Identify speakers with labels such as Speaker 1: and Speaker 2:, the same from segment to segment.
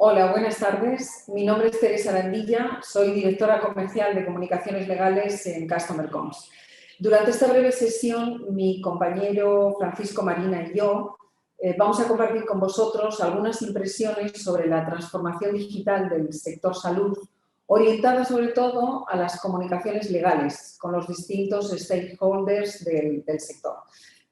Speaker 1: Hola, buenas tardes. Mi nombre es Teresa Arandilla, soy directora comercial de comunicaciones legales en Customer Comms. Durante esta breve sesión, mi compañero Francisco Marina y yo vamos a compartir con vosotros algunas impresiones sobre la transformación digital del sector salud, orientada sobre todo a las comunicaciones legales con los distintos stakeholders del sector.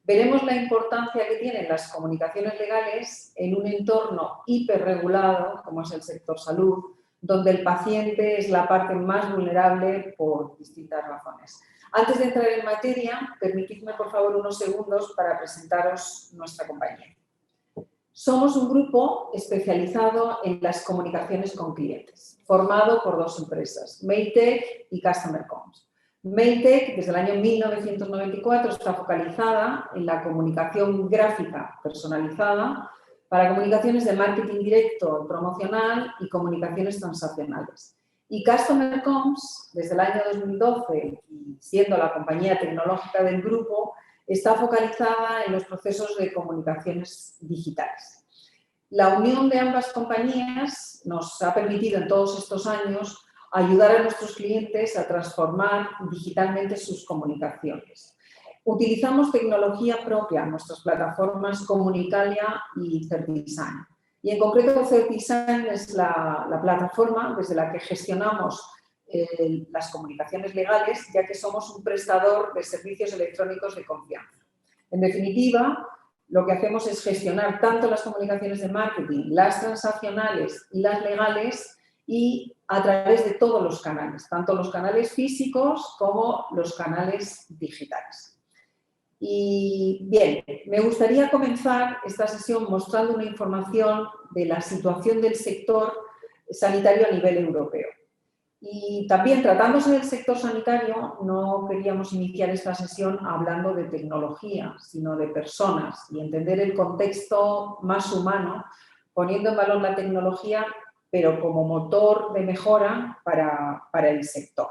Speaker 1: Veremos la importancia que tienen las comunicaciones legales en un entorno hiperregulado, como es el sector salud, donde el paciente es la parte más vulnerable por distintas razones. Antes de entrar en materia, permitidme por favor unos segundos para presentaros nuestra compañía. Somos un grupo especializado en las comunicaciones con clientes, formado por dos empresas, Mailtech y Customer Comms. Mailtech, desde el año 1994, está focalizada en la comunicación gráfica personalizada para comunicaciones de marketing directo, promocional y comunicaciones transaccionales. Y Customer Comms, desde el año 2012, y siendo la compañía tecnológica del grupo, está focalizada en los procesos de comunicaciones digitales. La unión de ambas compañías nos ha permitido en todos estos años ayudar a nuestros clientes a transformar digitalmente sus comunicaciones. Utilizamos tecnología propia en nuestras plataformas Comunicalia y Certdesign. Y en concreto Certdesign es la plataforma desde la que gestionamos las comunicaciones legales, ya que somos un prestador de servicios electrónicos de confianza. En definitiva, lo que hacemos es gestionar tanto las comunicaciones de marketing, las transaccionales y las legales, y a través de todos los canales, tanto los canales físicos como los canales digitales. Y bien, me gustaría comenzar esta sesión mostrando una información de la situación del sector sanitario a nivel europeo. Y también, tratándose del sector sanitario, no queríamos iniciar esta sesión hablando de tecnología, sino de personas y entender el contexto más humano, poniendo en valor la tecnología pero como motor de mejora para el sector.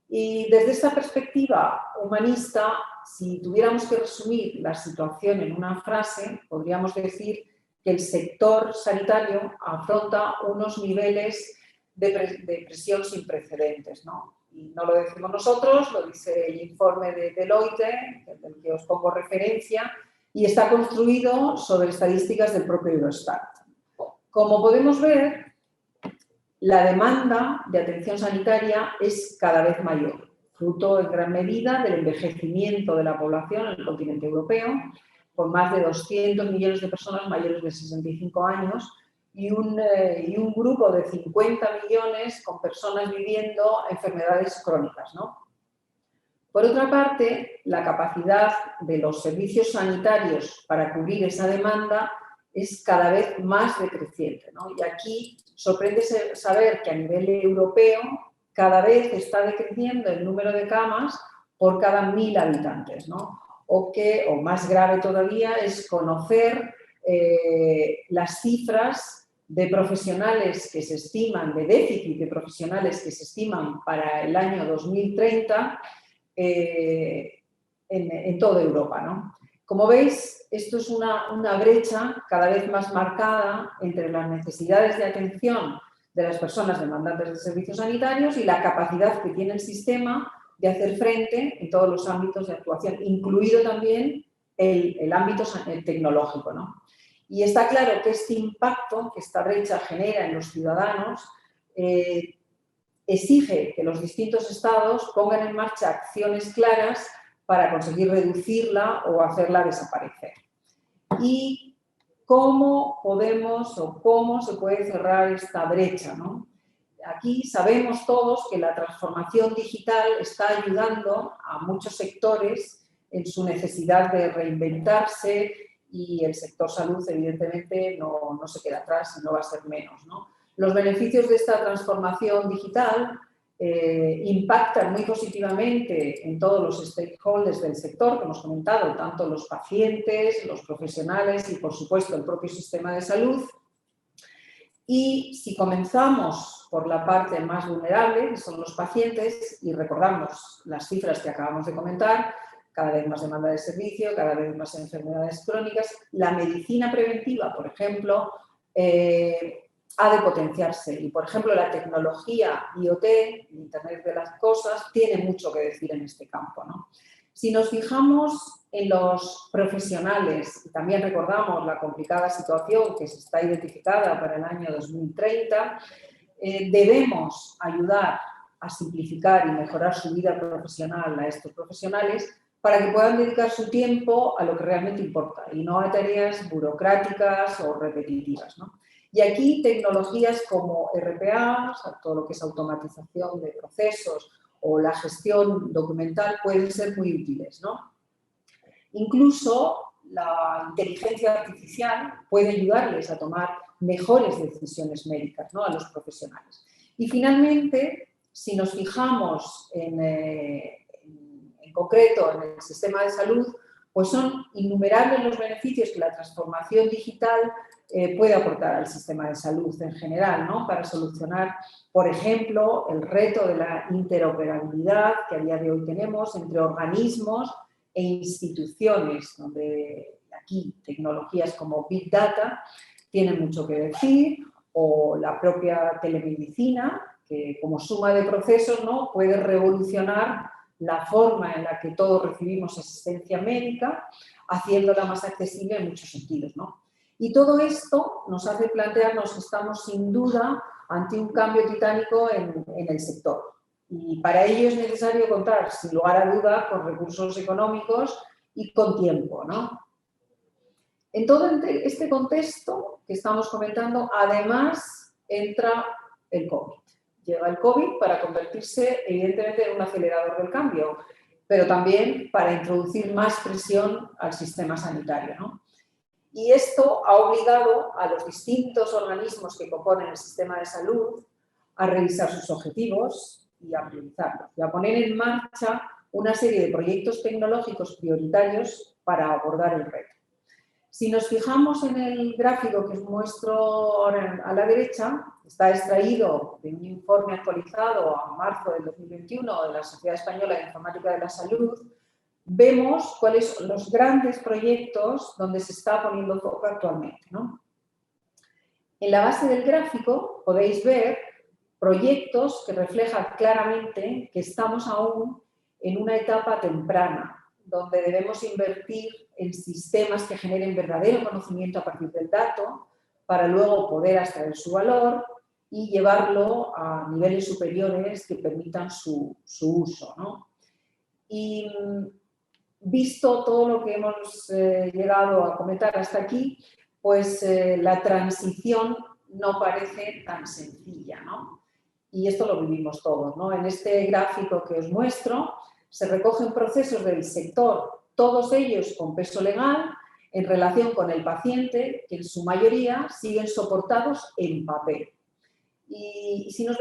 Speaker 1: Y desde esta perspectiva humanista, si tuviéramos que resumir la situación en una frase, podríamos decir que el sector sanitario afronta unos niveles de presión sin precedentes, ¿no? Y no lo decimos nosotros, lo dice el informe de Deloitte, del que os pongo referencia, y está construido sobre estadísticas del propio Eurostat. Como podemos ver, la demanda de atención sanitaria es cada vez mayor, fruto en gran medida del envejecimiento de la población en el continente europeo, con más de 200 millones de personas mayores de 65 años y un grupo de 50 millones con personas viviendo enfermedades crónicas, ¿no? Por otra parte, la capacidad de los servicios sanitarios para cubrir esa demanda es cada vez más decreciente, ¿no? Y aquí sorprende saber que a nivel europeo cada vez está decreciendo el número de camas por cada 1000 habitantes, ¿no? O más grave todavía es conocer las cifras de profesionales que se estiman, de déficit de profesionales que se estiman para el año 2030 en toda Europa, ¿no? Como veis, esto es una brecha cada vez más marcada entre las necesidades de atención de las personas demandantes de servicios sanitarios y la capacidad que tiene el sistema de hacer frente en todos los ámbitos de actuación, incluido también el ámbito tecnológico, ¿no? Y está claro que este impacto que esta brecha genera en los ciudadanos exige que los distintos estados pongan en marcha acciones claras para conseguir reducirla o hacerla desaparecer. ¿Y cómo podemos o cómo se puede cerrar esta brecha, ¿no? Aquí sabemos todos que la transformación digital está ayudando a muchos sectores en su necesidad de reinventarse y el sector salud, evidentemente, no se queda atrás y no va a ser menos, ¿no? Los beneficios de esta transformación digital impactan muy positivamente en todos los stakeholders del sector que hemos comentado, tanto los pacientes, los profesionales y, por supuesto, el propio sistema de salud. Y si comenzamos por la parte más vulnerable, que son los pacientes, y recordamos las cifras que acabamos de comentar, cada vez más demanda de servicio, cada vez más enfermedades crónicas, la medicina preventiva, por ejemplo, ha de potenciarse. Y, por ejemplo, la tecnología IoT, Internet de las Cosas, tiene mucho que decir en este campo, ¿no? Si nos fijamos en los profesionales y también recordamos la complicada situación que se está identificada para el año 2030, debemos ayudar a simplificar y mejorar su vida profesional a estos profesionales para que puedan dedicar su tiempo a lo que realmente importa y no a tareas burocráticas o repetitivas, ¿no? Y aquí tecnologías como RPA, o sea, todo lo que es automatización de procesos o la gestión documental pueden ser muy útiles, ¿no? Incluso la inteligencia artificial puede ayudarles a tomar mejores decisiones médicas, ¿no?, a los profesionales. Y finalmente, si nos fijamos en concreto en el sistema de salud, pues son innumerables los beneficios que la transformación digital puede aportar al sistema de salud en general, ¿no?, para solucionar, por ejemplo, el reto de la interoperabilidad que a día de hoy tenemos entre organismos e instituciones, donde aquí tecnologías como Big Data tienen mucho que decir, o la propia telemedicina, que como suma de procesos, ¿no?, puede revolucionar la forma en la que todos recibimos asistencia médica, haciéndola más accesible en muchos sentidos, ¿no? Y todo esto nos hace plantearnos que estamos sin duda ante un cambio titánico en el sector. Y para ello es necesario contar, sin lugar a duda, con recursos económicos y con tiempo, ¿no? En todo este contexto que estamos comentando, además, entra el COVID. Llega el COVID para convertirse, evidentemente, en un acelerador del cambio, pero también para introducir más presión al sistema sanitario, ¿no? Y esto ha obligado a los distintos organismos que componen el sistema de salud a revisar sus objetivos y a priorizarlos, y a poner en marcha una serie de proyectos tecnológicos prioritarios para abordar el reto. Si nos fijamos en el gráfico que os muestro ahora a la derecha, está extraído de un informe actualizado a marzo del 2021 de la Sociedad Española de Informática de la Salud, vemos cuáles son los grandes proyectos donde se está poniendo foco actualmente, ¿no? En la base del gráfico podéis ver proyectos que reflejan claramente que estamos aún en una etapa temprana, donde debemos invertir en sistemas que generen verdadero conocimiento a partir del dato para luego poder extraer su valor y llevarlo a niveles superiores que permitan su uso, ¿no? Y visto todo lo que hemos llegado a comentar hasta aquí, pues la transición no parece tan sencilla, ¿no? Y esto lo vivimos todos, ¿no? En este gráfico que os muestro se recogen procesos del sector, todos ellos con peso legal, en relación con el paciente, que en su mayoría siguen soportados en papel. Y si nos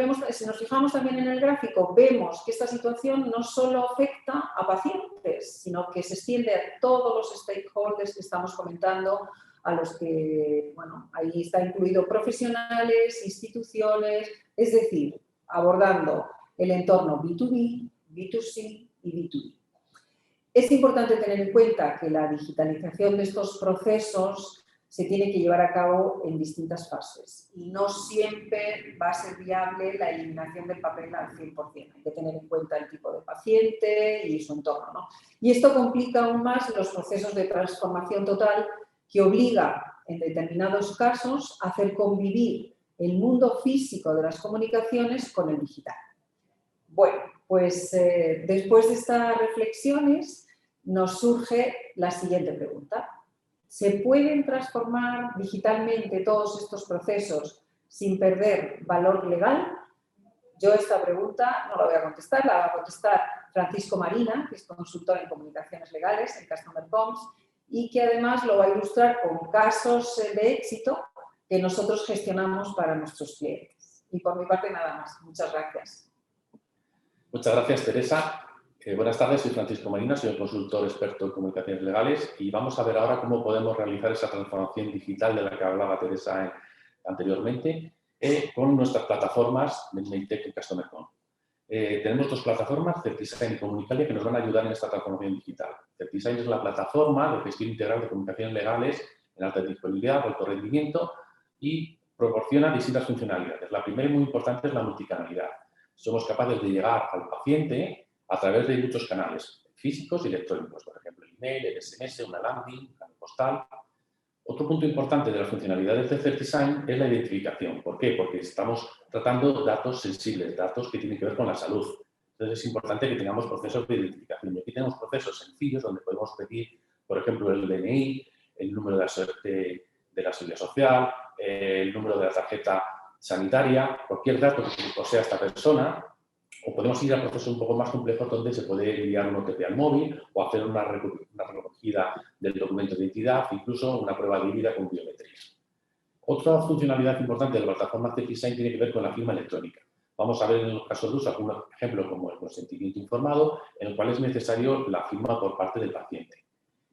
Speaker 1: fijamos también en el gráfico, vemos que esta situación no solo afecta a pacientes, sino que se extiende a todos los stakeholders que estamos comentando, a los que, bueno, ahí está incluido profesionales, instituciones, es decir, abordando el entorno B2B, B2C y B2B. Es importante tener en cuenta que la digitalización de estos procesos se tiene que llevar a cabo en distintas fases y no siempre va a ser viable la eliminación del papel al 100%. Hay que tener en cuenta el tipo de paciente y su entorno, ¿no? Y esto complica aún más los procesos de transformación total que obliga, en determinados casos, a hacer convivir el mundo físico de las comunicaciones con el digital. Bueno, pues después de estas reflexiones nos surge la siguiente pregunta. ¿Se pueden transformar digitalmente todos estos procesos sin perder valor legal? Yo esta pregunta no la voy a contestar, la va a contestar Francisco Marina, que es consultor en comunicaciones legales en Customer Comms y que además lo va a ilustrar con casos de éxito que nosotros gestionamos para nuestros clientes. Y por mi parte nada más. Muchas gracias.
Speaker 2: Muchas gracias, Teresa. Buenas tardes, soy Francisco Marina, soy un consultor experto en comunicaciones legales y vamos a ver ahora cómo podemos realizar esa transformación digital de la que hablaba Teresa anteriormente con nuestras plataformas de Meditech y Customer Comms. Tenemos dos plataformas, Certisign y Comunicalia, que nos van a ayudar en esta transformación digital. Certisign es la plataforma de gestión integral de comunicaciones legales en alta disponibilidad, alto rendimiento y proporciona distintas funcionalidades. La primera y muy importante es la multicanalidad. Somos capaces de llegar al paciente a través de muchos canales físicos y electrónicos, por ejemplo, el email, el SMS, una landing, un canal postal. Otro punto importante de las funcionalidades de CertiSign es la identificación. ¿Por qué? Porque estamos tratando datos sensibles, datos que tienen que ver con la salud. Entonces es importante que tengamos procesos de identificación. Y aquí tenemos procesos sencillos donde podemos pedir, por ejemplo, el DNI, el número de la seguridad social, el número de la tarjeta sanitaria, cualquier dato que posea esta persona, o podemos ir a procesos un poco más complejos donde se puede enviar un OTP al móvil o hacer una recogida del documento de identidad, incluso una prueba de vida con biometría. Otra funcionalidad importante de la plataforma CertiSign tiene que ver con la firma electrónica. Vamos a ver en los casos de uso algún ejemplo como el consentimiento informado, en el cual es necesario la firma por parte del paciente.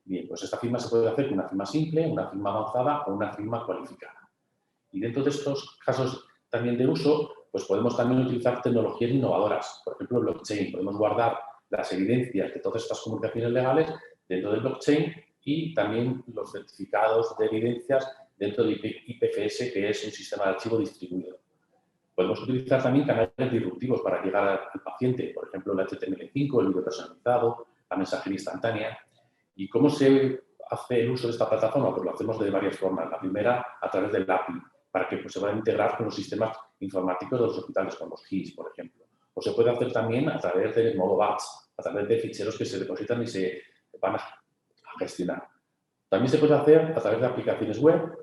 Speaker 2: Bien, pues esta firma se puede hacer con una firma simple, una firma avanzada o una firma cualificada. Y dentro de estos casos también de uso, pues podemos también utilizar tecnologías innovadoras. Por ejemplo, blockchain. Podemos guardar las evidencias de todas estas comunicaciones legales dentro del blockchain y también los certificados de evidencias dentro de IPFS, que es un sistema de archivo distribuido. Podemos utilizar también canales disruptivos para llegar al paciente, por ejemplo, el HTML5, el video personalizado, la mensajería instantánea. ¿Y cómo se hace el uso de esta plataforma? Pues lo hacemos de varias formas. La primera, a través del API, para que se puedan integrar con los sistemas informáticos de los hospitales, con los GIS, por ejemplo. O se puede hacer también a través del modo batch, a través de ficheros que se depositan y se van a gestionar. También se puede hacer a través de aplicaciones web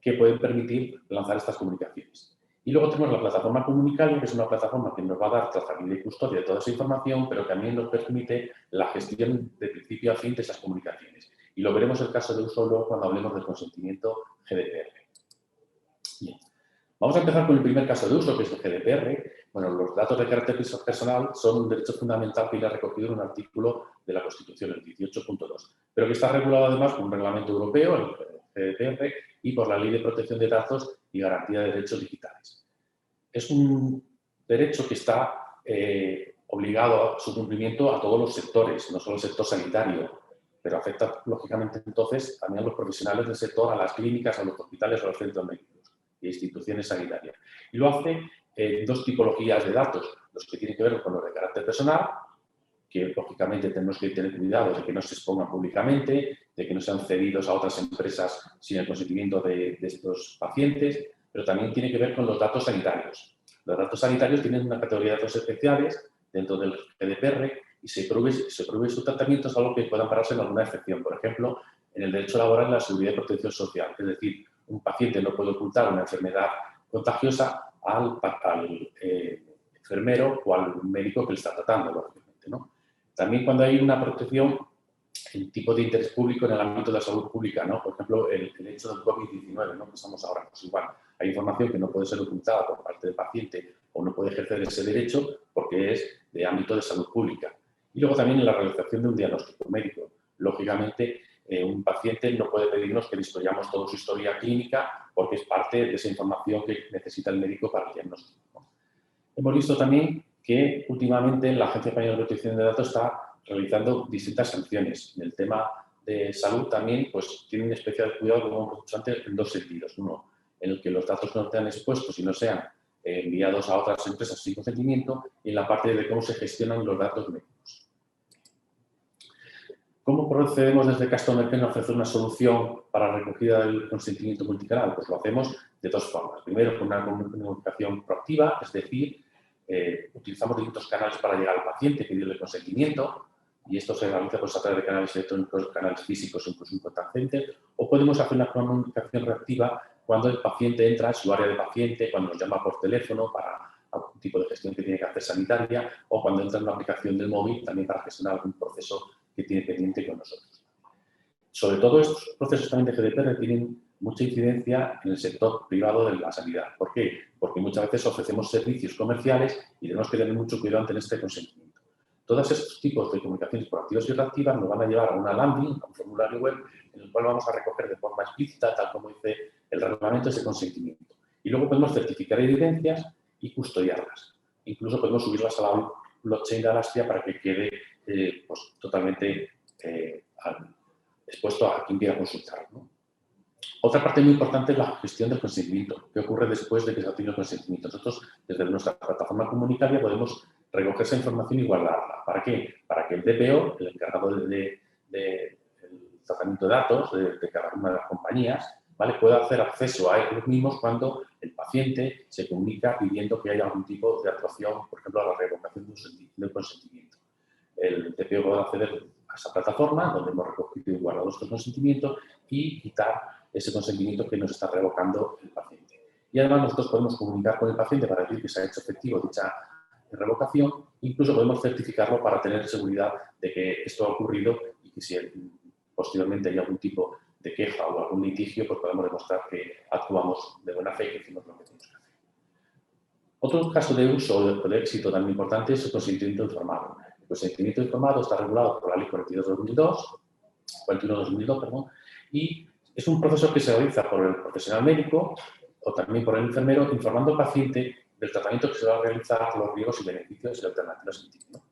Speaker 2: que pueden permitir lanzar estas comunicaciones. Y luego tenemos la plataforma Comunicalia, que es una plataforma que nos va a dar trazabilidad y custodia de toda esa información, pero también nos permite la gestión de principio a fin de esas comunicaciones. Y lo veremos en el caso de uso luego cuando hablemos del consentimiento GDPR. Bien. Vamos a empezar con el primer caso de uso, que es el GDPR. Bueno, los datos de carácter personal son un derecho fundamental que viene recogido en un artículo de la Constitución, el 18.2, pero que está regulado además por un reglamento europeo, el GDPR, y por la Ley de Protección de Datos y Garantía de Derechos Digitales. Es un derecho que está obligado a su cumplimiento a todos los sectores, no solo el sector sanitario, pero afecta, lógicamente, entonces, también a los profesionales del sector, a las clínicas, a los hospitales, a los centros médicos e instituciones sanitarias. Y lo hace en dos tipologías de datos, los que tienen que ver con los de carácter personal, que lógicamente tenemos que tener cuidado de que no se expongan públicamente, de que no sean cedidos a otras empresas sin el consentimiento de estos pacientes, pero también tiene que ver con los datos sanitarios. Los datos sanitarios tienen una categoría de datos especiales dentro del GDPR y se prohíbe su tratamiento, es algo que pueda ampararse en alguna excepción. Por ejemplo, en el derecho laboral, la seguridad y protección social. Es decir, un paciente no puede ocultar una enfermedad contagiosa al enfermero o al médico que le está tratando, lógicamente, ¿no? También cuando hay una protección, el tipo de interés público en el ámbito de la salud pública, ¿no? Por ejemplo, el hecho del COVID-19, ¿no? Que estamos ahora, pues igual, hay información que no puede ser ocultada por parte del paciente o no puede ejercer ese derecho porque es de ámbito de salud pública. Y luego también en la realización de un diagnóstico médico. Lógicamente, un paciente no puede pedirnos que disponamos toda su historia clínica porque es parte de esa información que necesita el médico para el diagnóstico, ¿no? Hemos visto también que últimamente la Agencia Española de Protección de Datos está realizando distintas sanciones. En el tema de salud también pues, tienen especial cuidado, como hemos dicho antes, en dos sentidos. Uno, en el que los datos no sean expuestos y no sean enviados a otras empresas sin consentimiento, y en la parte de cómo se gestionan los datos médicos. ¿Cómo procedemos desde Customer Care a ofrecer una solución para la recogida del consentimiento multicanal? Pues lo hacemos de dos formas. Primero, con una comunicación proactiva, es decir, utilizamos distintos canales para llegar al paciente, pedirle consentimiento, y esto se realiza pues, a través de canales electrónicos, canales físicos, incluso un contact center, o podemos hacer una comunicación reactiva cuando el paciente entra a su área de paciente, cuando nos llama por teléfono para algún tipo de gestión que tiene que hacer sanitaria, o cuando entra en una aplicación del móvil también para gestionar algún proceso que tiene pendiente con nosotros. Sobre todo estos procesos también de GDPR tienen mucha incidencia en el sector privado de la sanidad. ¿Por qué? Porque muchas veces ofrecemos servicios comerciales y tenemos que tener mucho cuidado ante este consentimiento. Todos estos tipos de comunicaciones proactivas y reactivas nos van a llevar a una landing, a un formulario web, en el cual vamos a recoger de forma explícita, tal como dice el reglamento, ese consentimiento. Y luego podemos certificar evidencias y custodiarlas. Incluso podemos subirlas a la blockchain de Alastria para que quede pues, totalmente expuesto a quien quiera consultar, ¿no? Otra parte muy importante es la gestión del consentimiento. ¿Qué ocurre después de que se ha obtenido el consentimiento? Nosotros, desde nuestra plataforma comunitaria, podemos recoger esa información y guardarla. ¿Para qué? Para que el DPO, el encargado del tratamiento de datos de cada una de las compañías, ¿vale?, pueda hacer acceso a ellos mismos cuando el paciente se comunica pidiendo que haya algún tipo de actuación, por ejemplo, a la revocación del consentimiento. El DPO podrá acceder a esa plataforma donde hemos recogido y guardado estos consentimientos y quitar ese consentimiento que nos está revocando el paciente. Y además nosotros podemos comunicar con el paciente para decir que se ha hecho efectivo dicha revocación, incluso podemos certificarlo para tener seguridad de que esto ha ocurrido y que si posteriormente hay algún tipo de queja o algún litigio, pues podemos demostrar que actuamos de buena fe y que hicimos lo que tenemos que hacer. Otro caso de uso o de éxito también importante es el consentimiento informado. El consentimiento informado está regulado por la Ley 41/2002, perdón, y es un proceso que se realiza por el profesional médico o también por el enfermero, informando al paciente del tratamiento que se va a realizar, los riesgos y beneficios y alternativas que tiene.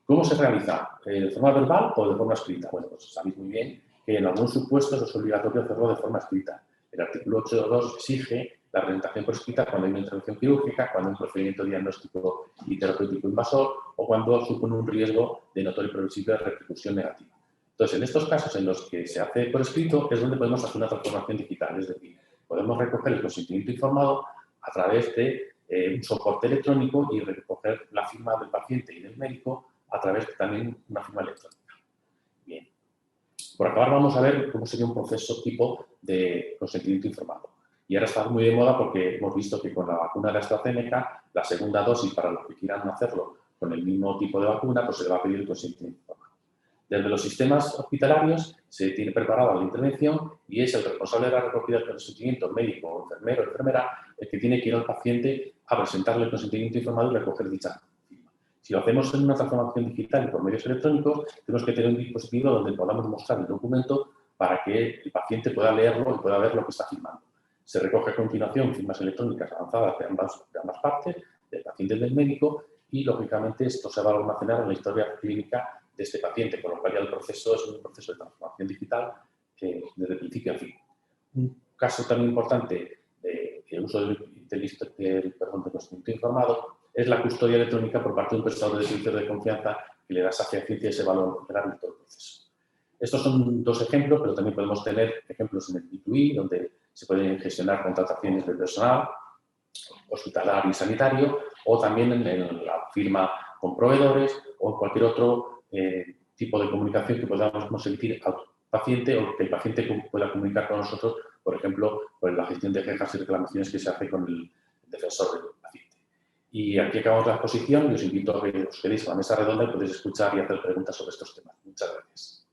Speaker 2: ¿Cómo se realiza? ¿De forma verbal o de forma escrita? Bueno, pues sabéis muy bien que en algunos supuestos es obligatorio hacerlo de forma escrita. El artículo 8.2 exige la presentación por escrita cuando hay una intervención quirúrgica, cuando hay un procedimiento diagnóstico y terapéutico invasor o cuando supone un riesgo de notoria y previsible repercusión negativa. Entonces, en estos casos en los que se hace por escrito es donde podemos hacer una transformación digital, es decir, podemos recoger el consentimiento informado a través de un soporte electrónico y recoger la firma del paciente y del médico a través de también una firma electrónica. Bien. Por acabar vamos a ver cómo sería un proceso tipo de consentimiento informado. Y ahora está muy de moda porque hemos visto que con la vacuna de AstraZeneca, la segunda dosis para los que quieran hacerlo con el mismo tipo de vacuna, pues se le va a pedir el consentimiento informado. Desde los sistemas hospitalarios se tiene preparada la intervención y es el responsable de la recogida del consentimiento, médico, enfermero, enfermera, el que tiene que ir al paciente a presentarle el consentimiento informado y recoger dicha. Si lo hacemos en una transformación digital y por medios electrónicos, tenemos que tener un dispositivo donde podamos mostrar el documento para que el paciente pueda leerlo y pueda ver lo que está firmando. Se recoge a continuación firmas electrónicas avanzadas de ambas partes, del paciente y del médico, y lógicamente esto se va a almacenar en la historia clínica de este paciente, con lo cual ya el proceso es un proceso de transformación digital que desde principio a fin. Un caso también importante de uso del consentimiento informado es la custodia electrónica por parte de un prestador de servicios de confianza que le da esa ciencia y ese valor general en todo el proceso. Estos son dos ejemplos, pero también podemos tener ejemplos en el B2B, donde se pueden gestionar contrataciones de personal hospitalario y sanitario, o también en la firma con proveedores o en cualquier otro tipo de comunicación que podamos conseguir al paciente o que el paciente pueda comunicar con nosotros, por ejemplo, por la gestión de quejas y reclamaciones que se hace con el defensor del paciente. Y aquí acabamos la exposición y os invito a que os quedéis a la mesa redonda y podéis escuchar y hacer preguntas sobre estos temas. Muchas gracias.